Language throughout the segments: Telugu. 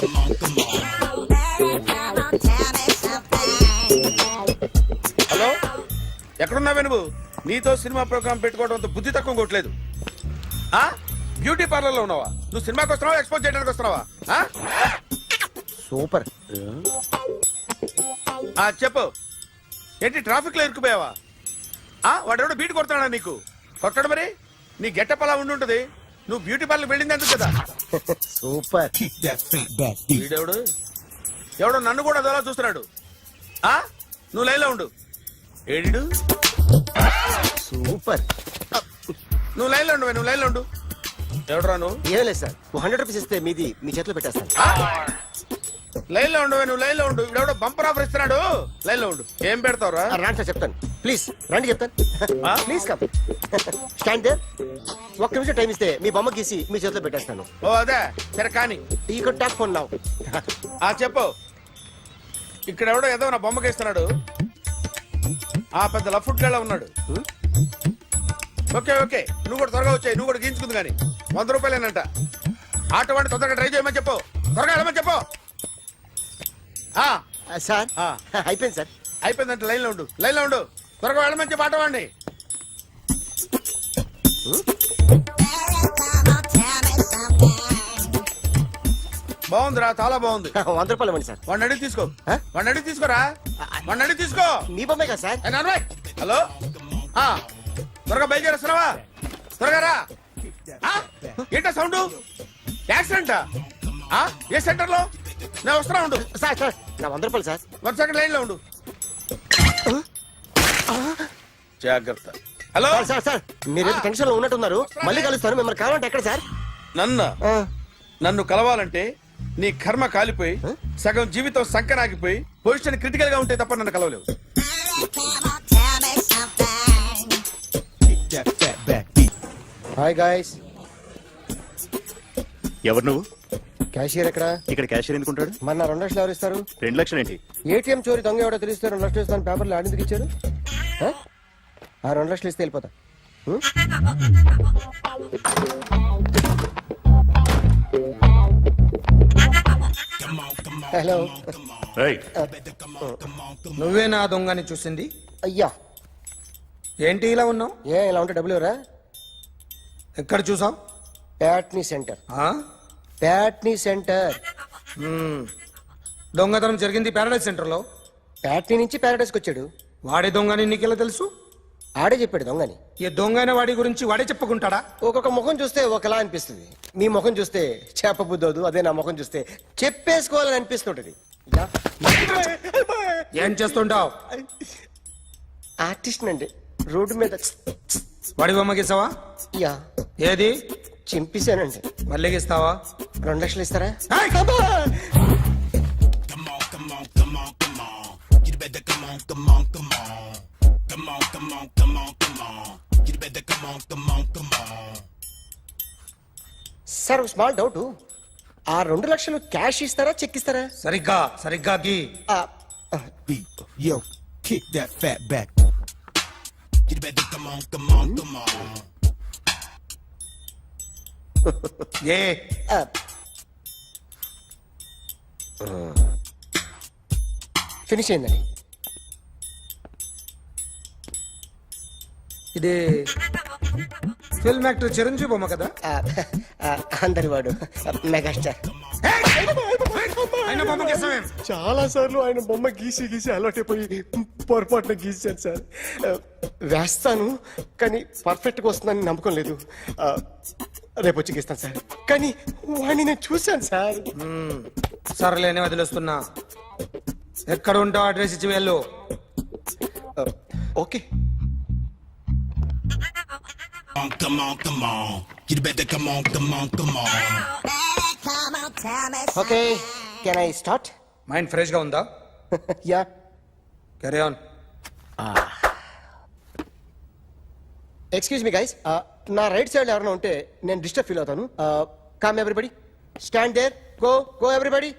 హలో, ఎక్కడున్నావే నువ్వు? నీతో సినిమా ప్రోగ్రామ్ పెట్టుకోవడంతో బుద్ధి తక్కువ కొట్టలేదు. బ్యూటీ పార్లర్ లో ఉన్నావా? నువ్వు సినిమాకి వస్తున్నావా, ఎక్స్పోజ్ చేయడానికి వస్తున్నావా? సూపర్. చెప్పు, ఏంటి ట్రాఫిక్ లో ఇరుక్కుపోయావా? వాడెవడో బీట్ కొడుతున్నాడా నీకు? కొట్టడు మరి. నీ గెట్టప్ అలా ఉండుంటది. నువ్వు బ్యూటీ పార్లర్ వెళ్ళింది ఎందుకు కదా? సూపర్. వీడెవడు? ఎవడో నన్ను కూడా అదోలా చూస్తున్నాడు. నువ్వు లైన్లో ఉండు. ఏడు సూపర్. నువ్వు లైన్లో ఉండు, నువ్వు లైన్లో ఉండు. ఎవడరా నువ్వు? ఏం లేదు సార్, 100 రూపీస్ ఇస్తే మీది మీ చేతిలో పెట్టేస్తాను. లైన్లో ఉండు, నువ్వు లైన్లో ఉండు. ఇవిడెవడో బంపర్ ఆఫర్ ఇస్తున్నాడు. లైన్లో ఉండు. ఏం పెడతావురా? రాండి సార్, చెప్తాను. ప్లీజ్ రండి, చెప్తాను. Please come. Stand there. ఒక్క నిమిషం టైం ఇస్తే మీ బొమ్మ గీసి మీ చేతిలో పెట్టేస్తాను. ఓ అదే సరే, కానీ ఈ కుడ్ టాక్ ఫోన్ నౌ. చెప్పు. ఇక్కడ ఎవడో ఏదో నా బొమ్మకి ఇస్తున్నాడు. పెద్ద లఫుట్ గేళ ఉన్నాడు. ఓకే ఓకే, నువ్వు కూడా త్వరగా వచ్చాయి. నువ్వు కూడా గీంచుకుంది కానీ 100 రూపాయలేనంట. ఆటో వాడిని తొందరగా ట్రై చేయమని చెప్పు. త్వరగా వెళ్ళమని చెప్పు. సార్ అయిపోయింది సార్. అయిపోయిందంటే లైన్లో ఉండు, లైన్లో ఉండు. త్వరగా వెళ్ళమని చెప్పు ఆటో వాడిని. బాగుందిరా, చాలా బాగుంది. 100 రూపాయలు ఇవ్వండి సార్. వాడిని అడిగి తీసుకో. వాడిని అడిగి తీసుకోరా. వాడిని అడిగి తీసుకో. మీ బొమ్మే కదా సార్. హలో, త్వరగా బయలుదేరేస్తున్నావా? త్వరగా రా. ఏంటా సౌండ్? యాక్సిడెంటా? ఏ సెంటర్ లో? నేను వస్తున్నా ఉండు. సార్ సార్, నా 100 రూపాయలు సార్. 1 సెకండ్ లైన్ లో ఉండు. జాగ్రత్త. హలో సార్ సార్, మీరు టెన్షన్ లో ఉన్నట్టున్నారు. మళ్ళీ కలుస్తాను. మిమ్మల్ని కావాలంటే ఎక్కడ సార్? నన్ను కలవాలంటే నీ కర్మ కాలిపోయి సగం జీవితం సంకరాగిపోయి పొజిషన్ క్రిటికల్ గా ఉంటే తప్ప నన్ను కలవలేవు. Hi guys. ఎవరు నువ్వు? క్యాషియర్ ఎక్కడ? ఇక్కడ క్యాషియర్ ఎందుకుంటాడు? మన 2 లక్షలు ఎవరు ఇస్తారు? 2 లక్షలు ఏంటి? ఏటీఎం చోరీ దొంగ ఎవడో తెలిస్తే 2 లక్షలు ఇస్తాను పేపర్లు ఆడిందుకు ఇచ్చారు. 2 లక్షలు ఇస్తే వెళ్ళిపోతా. హలో. నువ్వే నా దొంగని చూసింది? అయ్యా, ఏంటి ఇలా ఉన్నావు? ఇలా ఉంటే డబ్బులు ఎవరా? ఎక్కడ చూసావు? ప్యాట్నీ సెంటర్. ప్యాట్నీ సెంటర్. దొంగతనం జరిగింది ప్యారడైజ్ సెంటర్ లో. ప్యాట్నీ నుంచి ప్యారడైజ్కి వచ్చాడు. వాడే దొంగని నీకెలా తెలుసు? ఆడే చెప్పాడు దొంగని. ఈ దొంగైన వాడి గురించి వాడే చెప్పుకుంటాడా? ఒక్కొక్క ముఖం చూస్తే ఒకలా అనిపిస్తుంది. మీ ముఖం చూస్తే చెప్పబుద్దోదు. అదే నా ముఖం చూస్తే చెప్పేసుకోవాలని అనిపిస్తుంటది. ఏం చేస్తుంటావు? ఆర్టిస్ట్ అండి. రోడ్డు మీద వాడి బొమ్మ గీసావా? యా. ఏది? చింపేశానండి. మళ్ళీ గీస్తావా? 2 లక్షలు ఇస్తారా? Sir, small doubt. ఆ 2 లక్షలు క్యాష్ ఇస్తారా, చెక్ ఇస్తారా? సరిగ్గా గీ. Yo, kick that fat back. You better come on. A finish అయిందండి. ఇది ఫిల్మ్ యాక్టర్ చిరంజీవి బొమ్మ కదా? అందరి వాడు మెగాస్టార్. ఆయన బొమ్మ గీసావేం? చాలా సార్లు ఆయన బొమ్మ గీసి అలవాటైపోయి పొరపాటున గీసాను సార్. వేస్తాను కానీ పర్ఫెక్ట్ గా వస్తుందని నమ్మకం లేదు. రేపు వచ్చి గీస్తాను సార్. కానీ వాడిని నేను చూశాను సార్. సర్లేనే వదిలేస్తున్నా. ఎక్కడ ఉంటావు అడ్రస్ ఇచ్చి వెళ్ళు. Okay. Come on. You better come on. Okay, can I start? Mind fresh గా ఉందా? Yeah. Carry on. Excuse me guys, నా రైట్ సైడ్ ఎవరైనా ఉంటే నేను డిస్టర్బ్ ఫీల్ అవుతాను. Come everybody, stand there. Go everybody.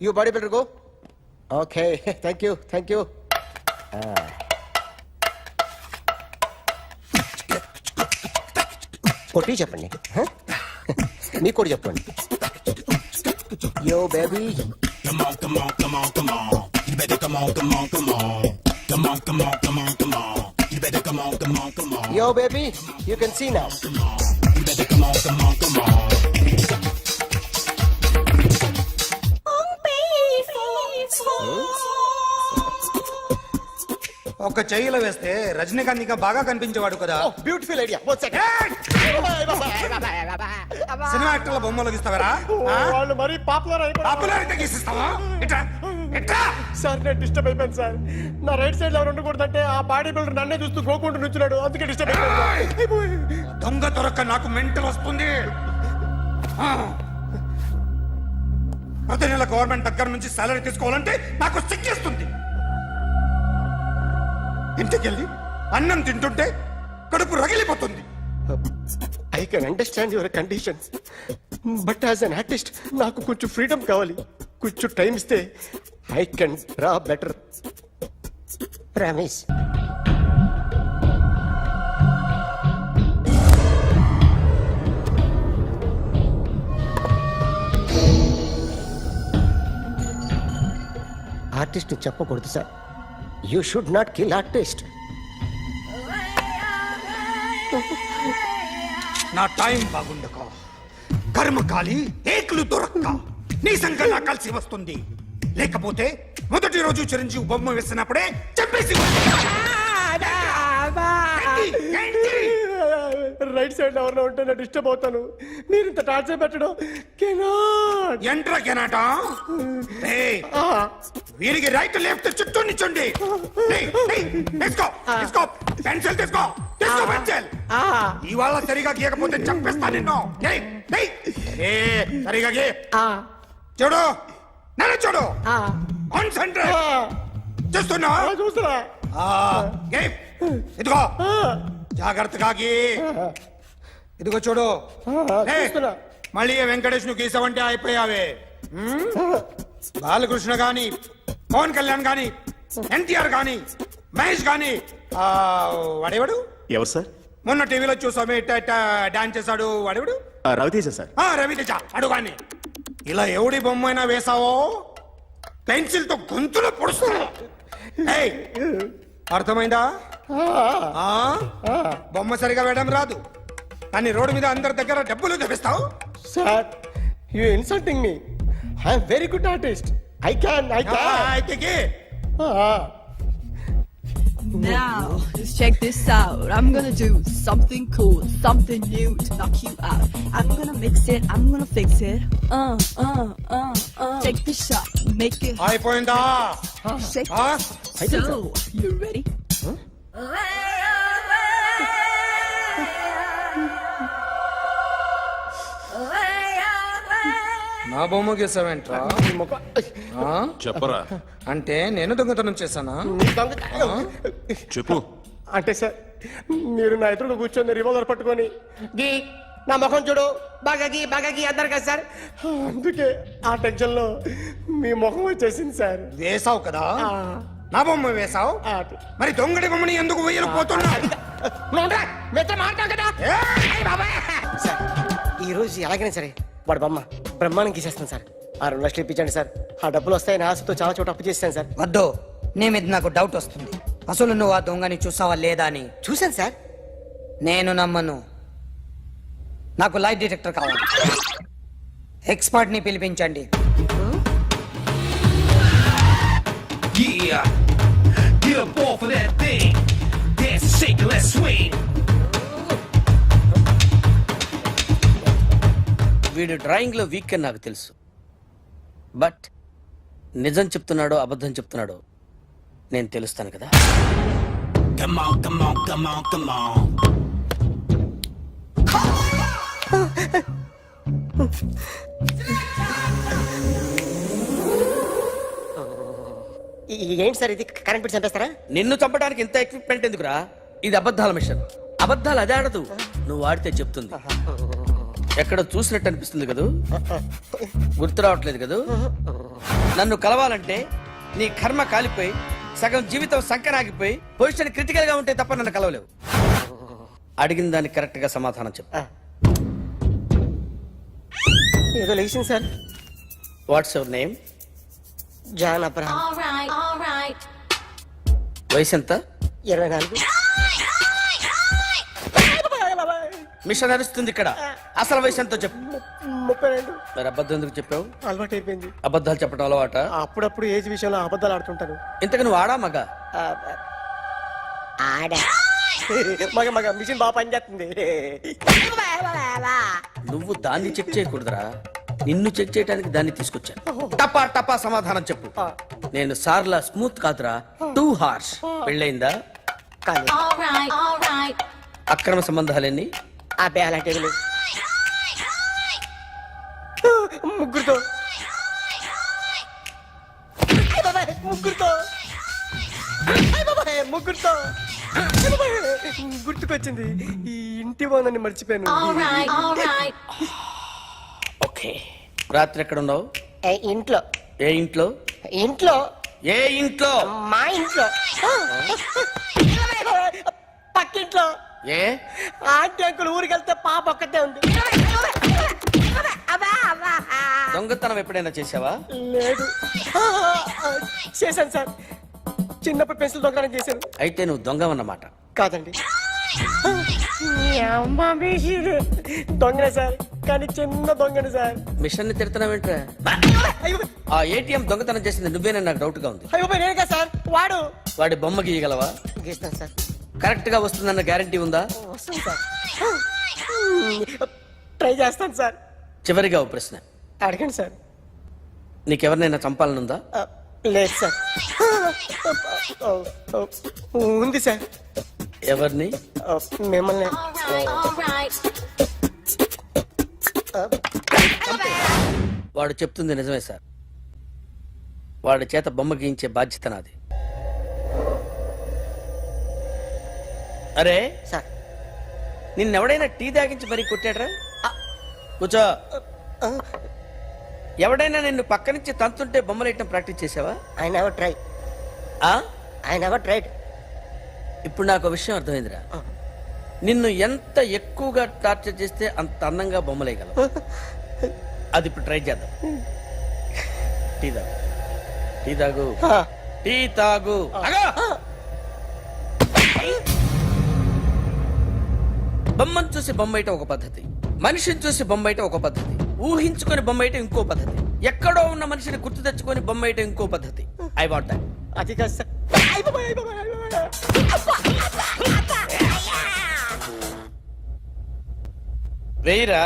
You body builder go. Okay, thank you. కొట్టి చెప్పండి. మీకు కూడా చెప్పండి. Yo, baby. Come on, come on, come on, come on. You better come on, come on, come on. Come on, come on, come on, come on. You better come on, come on, come on. Yo, baby. You can see now. You better come on, come on, come on. ఒక చెయ్యిలో వేస్తే రజనీకాంత్ ఇంకా బాగా కనిపించేవాడు కదా Oh, beautiful idea. One second. Cinema యాక్టర్ల బొమ్మలు గీస్తావరా వాళ్ళు మరీ పాపులర్ అయిపోయారు. పాపులారిటీ గీసిస్తావా ఇట్రా ఇట్రా సార్ నేను డిస్టర్బ్ అయిపోయాను సార్. నా రైట్ సైడ్ ఎవరు ఉండకూడదంటే ఆ బాడీ బిల్డర్ నన్నే చూస్తూ గోకుంటూ నుంచున్నాడు. అందుకే డిస్టర్బ్ అయిపోయాను. దొంగ దొరక్క నాకు మెంటల్ వస్తుంది ఆ. ప్రతి నెల గవర్నమెంట్ దగ్గర నుంచి సాలరీ తీసుకోవాలంటే నాకు సిగ్గేస్తుంది. ఇంటికెళ్ళి అన్నం తింటుంటే కడుపు రగిలిపోతుంది. I can understand your conditions but as an artist నాకు కొంచెం ఫ్రీడమ్ కావాలి. కొంచెం టైం ఇస్తే I can draw better. Promise. Artist చెప్పకూడదు sir. You should not kill artist. నా టైం బాగుండక కర్మకాలి ఏకులు దొరక్క నీ సంఖ్య నాకు కలిసి వస్తుంది. లేకపోతే మొదటి రోజు చిరంజీవి బొమ్మ వేసినప్పుడే చెప్పేసి రైట్ సైడ్ ఎవరిలో ఉంటే నేను డిస్టర్బ్ అవుతాను. మీరు ఇంత టార్చర్ పెట్టడం కెనాట్. ఎంట్రా కెనాట వీరికి రైట్ లెఫ్ట్ చుట్టూ నిచ్చండి. తీసుకో తీసుకో పెన్సిల్ తీసుకో తీసుకో పెన్సిల్. ఇవాళ సరిగా గీయకపోతే చంపేస్తా నిన్ను. ఏయ్, ఏయ్. ఏ, సరిగా గీ చూడు నన్ను చూడు. కాన్సంట్రేట్ చూస్తున్నా చూస్తున్నా. గీ. ఇదిగో జాగ్రత్తగా గీ. ఇదిగో చూడు. ఏయ్, చూస్తున్నా. మళ్ళీ ఏ వెంకటేష్ ను గీసావంటే అయిపోయావే. బాలకృష్ణ గాని పవన్ కళ్యాణ్ గాని ఎన్టీఆర్ గాని మహేష్ గాని వాడేవాడు ఎవరు సార్? మొన్న టీవీలో చూసామే డాన్స్ చేశాడు వాడేవాడు. రవితేజ సార్. రవితేజ అడుగాని. ఇలా ఎవడి బొమ్మ అయినా వేసావో పెన్సిల్ తో గొంతులో పొడుస్తున్నా. ఏయ్, అర్థమైందా? ఆ? బొమ్మ సరిగా వేయడం రాదు కానీ రోడ్డు మీద అందరి దగ్గర డబ్బులు తెప్పిస్తావు. Sir you insulting me. I'm very good artist. I can. అయితే గీ. Now, just check this out. I'm gonna do something cool, something new to knock you out. I'm gonna mix it, I'm gonna fix it. Take the shot, make it అయిపోయిందా? shake. ఆ? So, you ready? నా బొమ్మ గీసావేంట్రా? చెప్పరా. అంటే నేను దొంగతనం చేశానా? చెప్పు. అంటే సార్ మీరు నా ఎదురుగా కూర్చొని రివాల్వర్ పట్టుకొని గీ నా ముఖం చూడు బాగా గీ అన్నారు కదా సార్. అందుకే ఆ టెన్షన్ లో మీ ముఖం వచ్చేసింది సార్. వేసావు కదా, నా బొమ్మ వేసావు. మరి దొంగడి బొమ్మని ఎందుకు వేయలేకపోతున్నా? సార్ ఈ రోజు ఎలాగైనా సరే వాడు బొమ్మ బ్రహ్మాండం గీసేస్తాను సార్. ఆ 2 లక్షలు ఇప్పించండి సార్. ఆ డబ్బులు వస్తాయని ఆశతో చాలా చోట అప్పు చేస్తాను సార్. వద్దు, నీ మీద నాకు డౌట్ వస్తుంది. అసలు నువ్వు ఆ దొంగని చూసావా లేదా అని. చూశాను సార్. నేను నమ్మను. నాకు లైట్ డిటెక్టర్ కావాలి. ఎక్స్పర్ట్ ని పిలిపించండి. Yeah, get up off of that thing. Dance and shake and let's swing. వీడు డ్రాయింగ్ లో వీక్ అని నాకు తెలుసు. బట్ నిజం చెప్తున్నాడో అబద్ధం చెప్తున్నాడో నేను తెలుస్తాను కదా. Come on, come on, come on, come on. ఏంటి సార్ ఇది కరెంట్ బిల్ చంపేస్తారా? నిన్ను చంపడానికి ఇంత ఎక్విప్మెంట్ ఎందుకురా? ఇది అబద్ధాల మిషన్. అబద్ధాలు అదే ఆడదు, నువ్వు ఆడితే చెప్తుంది. ఎక్కడ చూసినట్టు అనిపిస్తుంది కదూ, గుర్తు రావట్లేదు కదూ. నన్ను కలవాలంటే నీ కర్మ కాలిపోయి సగం జీవితం సంకరాగిపోయి పొజిషన్ క్రిటికల్ గా ఉంటే తప్ప నన్ను కలవలేవు. అడిగిన దానికి కరెక్ట్ గా సమాధానం చెప్పు. ఏదో లేచింది sir. What's your name? John Abraham. వయసు ఎంత? 24. మిషన్ నడుస్తుంది ఇక్కడ. అసలు వయసు ఎంతో చెప్పు. 32. మరి అబద్ధం ఎందుకు చెప్పావు? అలవాటు అయిపోయింది. అబద్ధాలు చెప్పడం అలవాట? అప్పుడప్పుడు ఏజ్ విషయంలో అబద్ధాలు ఆడుతుంటాను. ఇంతకు నువ్వు ఆడా మగ? ఆడా మగ మగ మిషన్ బాగా పనిచేస్తుంది. నువ్వు దాన్ని చెక్ చేయకూడదురా, నిన్ను చెక్ చేయడానికి దాన్ని తీసుకొచ్చాను. టపా టపా సమాధానం చెప్పు. నేను సార్లా స్మూత్ కాదురా, టూ హార్ష్. పెళ్ళయిందా? కానీ అక్రమ సంబంధాలన్నీ? అబ్బాయి అలాంటి లేవు. ముగ్గురుతో ముగ్గురుతో ముగ్గురుతో గుర్తుకొచ్చింది. ఈ ఇంటి బాగుందని మర్చిపోయాను. ఓకే. రాత్రి ఎక్కడ ఉన్నావు? ఇంట్లో. ఏ ఇంట్లో? ఇంట్లో. ఏ ఇంట్లో? మా ఇంట్లో. పక్కింట్లో. ఏ ఆంటీ అంకుల్ ఊరికి వెళ్తే పాప ఒక్కతే ఉంది. దొంగతనం ఎప్పుడైనా చేసావా? లేదు. చేశాను సార్, చిన్నప్పుడు పెన్సిల్ దొంగతనం చేశాను. అయితే నువ్వు దొంగ అన్నమాట. కాదండి, దొంగనే సార్, కానీ చిన్న దొంగని సార్. మిషన్ ని తిడుతున్నావేంట్రా? అయ్యో ఆ ఏటీఎం దొంగతనం చేసింది నువ్వేనని నాకు డౌట్ గా ఉంది. అయ్యో నేనే సార్. వాడు వాడి బొమ్మ గీయగలవా? గీస్తాను సార్. కరెక్ట్ గా వస్తుందన్న గ్యారంటీ ఉందా? వస్తాను సార్, ట్రై చేస్తాను సార్. చివరిగా ఓ ప్రశ్న అడగండి సార్. నీకెవరినైనా చంపాలనుందా? లేదు సార్. ఉంది సార్. ఎవరిని? మిమ్మల్ని. వాడు చెప్తుంది నిజమే సార్. వాడి చేత బొమ్మ గీయించే బాధ్యత నాది. అరే సార్ నిన్నెవడైనా టీ తాగించి మరీ కొట్టాడ్రా? కూర్చో. ఎవడైనా నిన్ను పక్క నుంచి తంతుంటే బొమ్మలేయటం ప్రాక్టీస్ చేసావా? I never try. ఆ? I never tried. ఇప్పుడు నాకు ఒక విషయం అర్థమైందిరా. నిన్ను ఎంత ఎక్కువగా టార్చర్ చేస్తే అంత అందంగా బొమ్మలేయగలవు. అది ఇప్పుడు ట్రై చేద్దాం. టీ తాగు, టీ తాగు, టీ తాగు. అగా! బొమ్మను చూసి బొమ్మయటం ఒక పద్ధతి, మనిషిని చూసి బొమ్మయటం ఒక పద్ధతి, ఊహించుకొని బొమ్మయటం ఇంకో పద్ధతి, ఎక్కడో ఉన్న మనిషిని గుర్తు తెచ్చుకొని బొమ్మయటం ఇంకో పద్ధతి. I want that. అది కాదు సార్. వేయిరా.